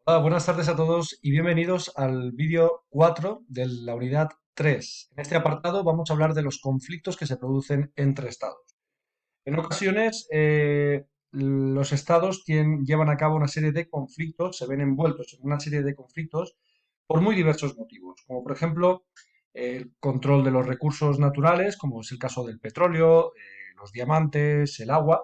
Hola, buenas tardes a todos y bienvenidos al vídeo 4 de la unidad 3. En este apartado vamos a hablar de los conflictos que se producen entre estados. En ocasiones, los estados llevan a cabo una serie de conflictos, se ven envueltos en una serie de conflictos por muy diversos motivos, como por ejemplo el control de los recursos naturales, como es el caso del petróleo, los diamantes, el agua,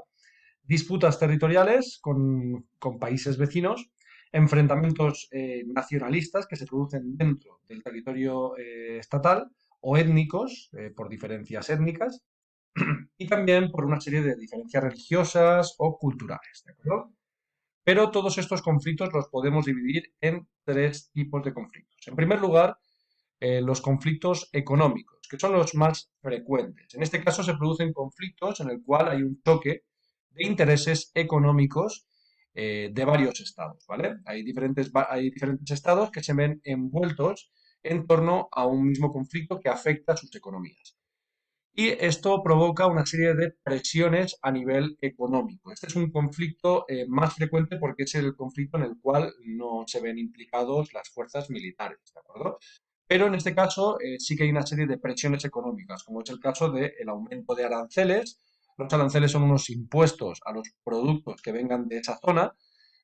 disputas territoriales con países vecinos, enfrentamientos nacionalistas que se producen dentro del territorio estatal o étnicos por diferencias étnicas y también por una serie de diferencias religiosas o culturales, ¿de acuerdo? Pero todos estos conflictos los podemos dividir en tres tipos de conflictos. En primer lugar, los conflictos económicos, que son los más frecuentes. En este caso se producen conflictos en el cual hay un choque de intereses económicos de varios estados, ¿vale? Hay diferentes estados que se ven envueltos en torno a un mismo conflicto que afecta a sus economías. Y esto provoca una serie de presiones a nivel económico. Este es un conflicto más frecuente porque es el conflicto en el cual no se ven implicados las fuerzas militares, ¿de acuerdo? Pero en este caso sí que hay una serie de presiones económicas, como es el caso del aumento de aranceles. Los aranceles son unos impuestos a los productos que vengan de esa zona,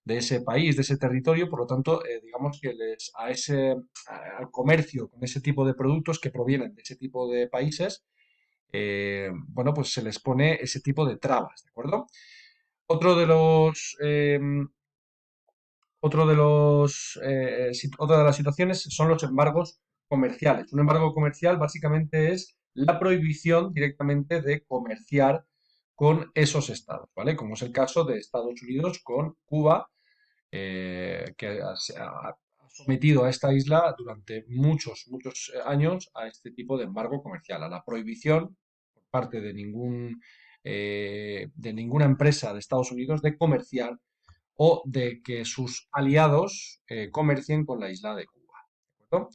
de ese país, de ese territorio, por lo tanto, digamos que al comercio con ese tipo de productos que provienen de ese tipo de países, bueno, pues se les pone ese tipo de trabas, ¿de acuerdo? Otro de los, otra de las situaciones son los embargos comerciales. Un embargo comercial básicamente es la prohibición directamente de comerciar con esos estados, ¿vale? Como es el caso de Estados Unidos con Cuba, que se ha sometido a esta isla durante muchos años a este tipo de embargo comercial, a la prohibición por parte de ninguna empresa de Estados Unidos de comerciar o de que sus aliados comercien con la isla de Cuba. ¿De acuerdo?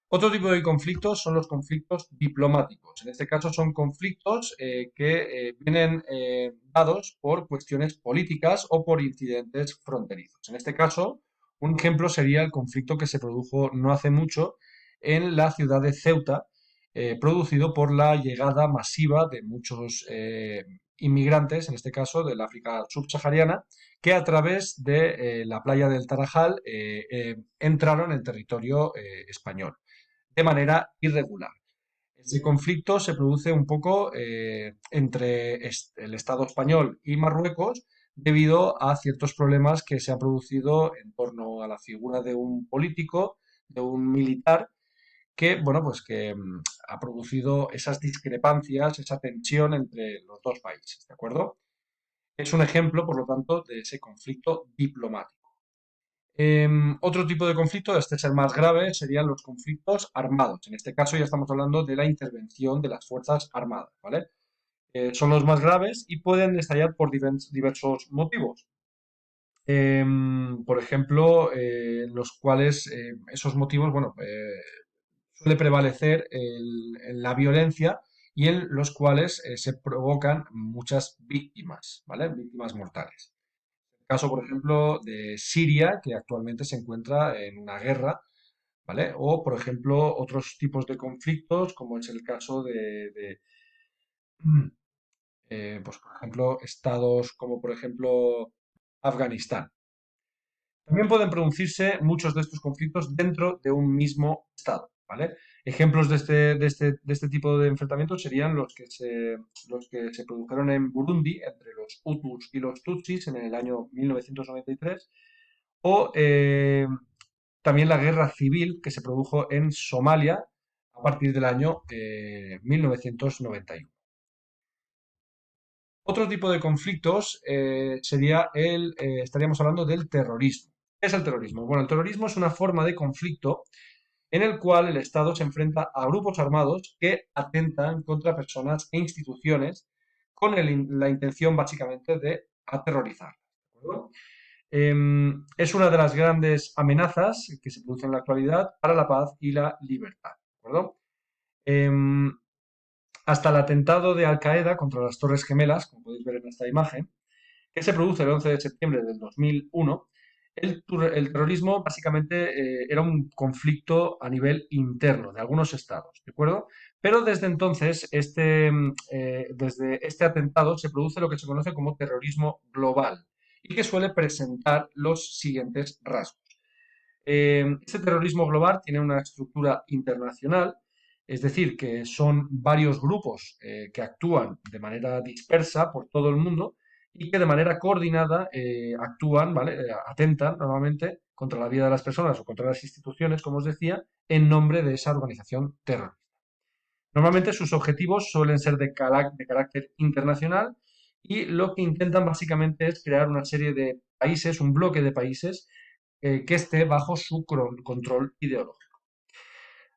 Otro tipo de conflictos son los conflictos diplomáticos. En este caso son conflictos que vienen dados por cuestiones políticas o por incidentes fronterizos. En este caso, un ejemplo sería el conflicto que se produjo no hace mucho en la ciudad de Ceuta, producido por la llegada masiva de muchos inmigrantes, en este caso del África subsahariana, que a través de la playa del Tarajal entraron en territorio español de manera irregular. Ese conflicto se produce un poco entre el Estado español y Marruecos debido a ciertos problemas que se han producido en torno a la figura de un político, de un militar, que, bueno, pues que ha producido esas discrepancias, esa tensión entre los dos países, ¿de acuerdo? Es un ejemplo, por lo tanto, de ese conflicto diplomático. Otro tipo de conflicto, este es el más grave, serían los conflictos armados. En este caso ya estamos hablando de la intervención de las Fuerzas Armadas, ¿vale? Son los más graves y pueden estallar por diversos motivos. Por ejemplo, los cuales esos motivos, bueno, suele prevalecer la violencia y en los cuales se provocan muchas víctimas, ¿vale? Víctimas mortales. Caso, por ejemplo, de Siria, que actualmente se encuentra en una guerra, ¿vale? O, por ejemplo, otros tipos de conflictos, como es el caso pues, por ejemplo, estados como, por ejemplo, Afganistán. También pueden producirse muchos de estos conflictos dentro de un mismo estado, ¿vale? Ejemplos de este tipo de enfrentamientos serían los que se produjeron en Burundi entre los Hutus y los Tutsis en el año 1993 o también la guerra civil que se produjo en Somalia a partir del año 1991. Otro tipo de conflictos estaríamos hablando del terrorismo. ¿Qué es el terrorismo? Bueno, el terrorismo es una forma de conflicto en el cual el Estado se enfrenta a grupos armados que atentan contra personas e instituciones con la intención básicamente de aterrorizar. ¿De acuerdo? Es una de las grandes amenazas que se producen en la actualidad para la paz y la libertad. ¿De acuerdo? Em, Hasta el atentado de Al Qaeda contra las Torres Gemelas, como podéis ver en esta imagen, que se produce el 11 de septiembre del 2001, El terrorismo básicamente era un conflicto a nivel interno de algunos estados, ¿de acuerdo? Pero desde entonces, desde este atentado se produce lo que se conoce como terrorismo global y que suele presentar los siguientes rasgos. Este terrorismo global tiene una estructura internacional, es decir, que son varios grupos que actúan de manera dispersa por todo el mundo y que de manera coordinada actúan, ¿vale? Atentan normalmente contra la vida de las personas o contra las instituciones, como os decía, en nombre de esa organización terrorista. Normalmente sus objetivos suelen ser de carácter internacional y lo que intentan básicamente es crear una serie de países, un bloque de países que esté bajo su control ideológico.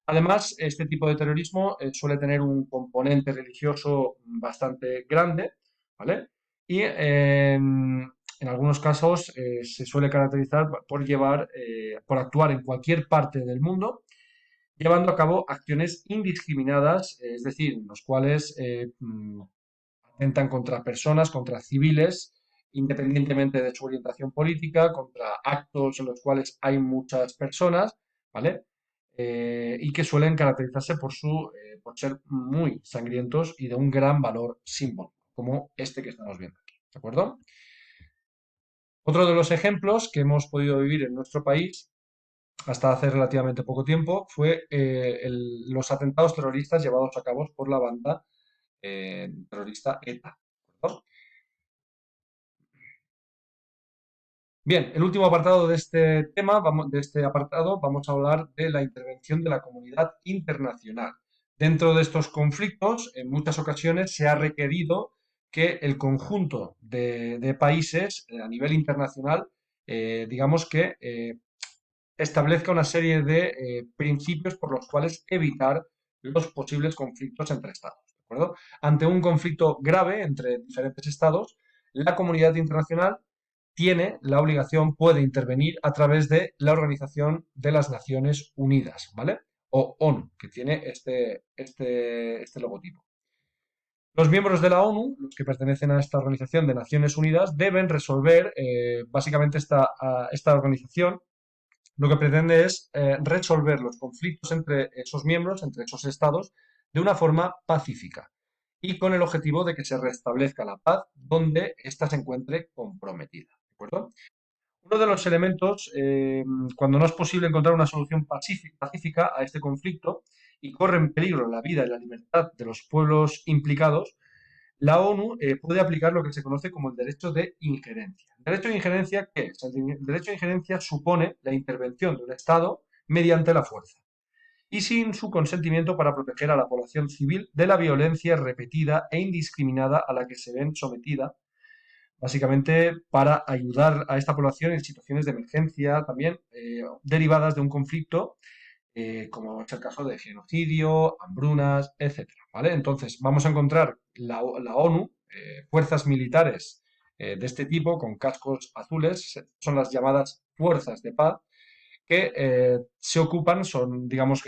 Además, este tipo de terrorismo suele tener un componente religioso bastante grande, ¿vale? Y en algunos casos se suele caracterizar por por actuar en cualquier parte del mundo, llevando a cabo acciones indiscriminadas, es decir, en los cuales atentan contra personas, contra civiles, independientemente de su orientación política, contra actos en los cuales hay muchas personas, ¿vale? Y que suelen caracterizarse por ser muy sangrientos y de un gran valor simbólico, como este que estamos viendo aquí, ¿de acuerdo? Otro de los ejemplos que hemos podido vivir en nuestro país hasta hace relativamente poco tiempo fue los atentados terroristas llevados a cabo por la banda terrorista ETA. ¿De acuerdo? Bien, el último apartado de este tema, de este apartado, vamos a hablar de la intervención de la comunidad internacional. Dentro de estos conflictos, en muchas ocasiones se ha requerido que el conjunto de países a nivel internacional, digamos que establezca una serie de principios por los cuales evitar los posibles conflictos entre estados. ¿De acuerdo? Ante un conflicto grave entre diferentes estados, la comunidad internacional tiene la obligación, puede intervenir a través de la Organización de las Naciones Unidas, ¿vale? O ONU, que tiene este logotipo. Los miembros de la ONU, los que pertenecen a esta Organización de Naciones Unidas, deben resolver, básicamente esta organización lo que pretende es resolver los conflictos entre esos miembros, entre esos estados, de una forma pacífica y con el objetivo de que se restablezca la paz donde ésta se encuentre comprometida. ¿De acuerdo? Uno de los elementos, cuando no es posible encontrar una solución pacífica a este conflicto y corre en peligro la vida y la libertad de los pueblos implicados, la ONU puede aplicar lo que se conoce como el derecho de injerencia. ¿El derecho de injerencia qué es? El derecho de injerencia supone la intervención de un Estado mediante la fuerza y sin su consentimiento para proteger a la población civil de la violencia repetida e indiscriminada a la que se ven sometida, básicamente para ayudar a esta población en situaciones de emergencia también derivadas de un conflicto como es el caso de genocidio, hambrunas, etcétera, ¿vale? Entonces, vamos a encontrar la ONU, fuerzas militares de este tipo, con cascos azules, son las llamadas fuerzas de paz, que se ocupan, son, digamos,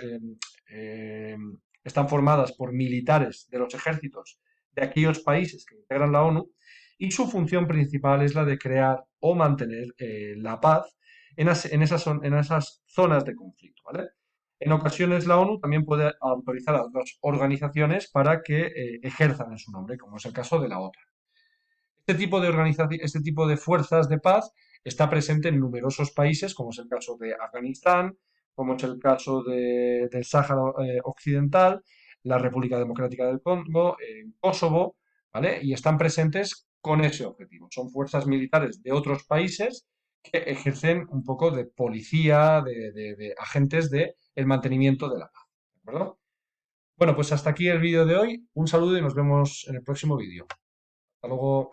eh, están formadas por militares de los ejércitos de aquellos países que integran la ONU, y su función principal es la de crear o mantener la paz en esas zonas de conflicto, ¿vale? En ocasiones la ONU también puede autorizar a otras organizaciones para que ejerzan en su nombre, como es el caso de la OTAN. Este tipo de fuerzas de paz está presente en numerosos países, como es el caso de Afganistán, como es el caso del Sáhara Occidental, la República Democrática del Congo, en Kosovo, ¿vale? Y están presentes con ese objetivo. Son fuerzas militares de otros países que ejercen un poco de policía, de agentes de el mantenimiento de la paz. ¿De acuerdo? Bueno, pues hasta aquí el vídeo de hoy. Un saludo y nos vemos en el próximo vídeo. Hasta luego.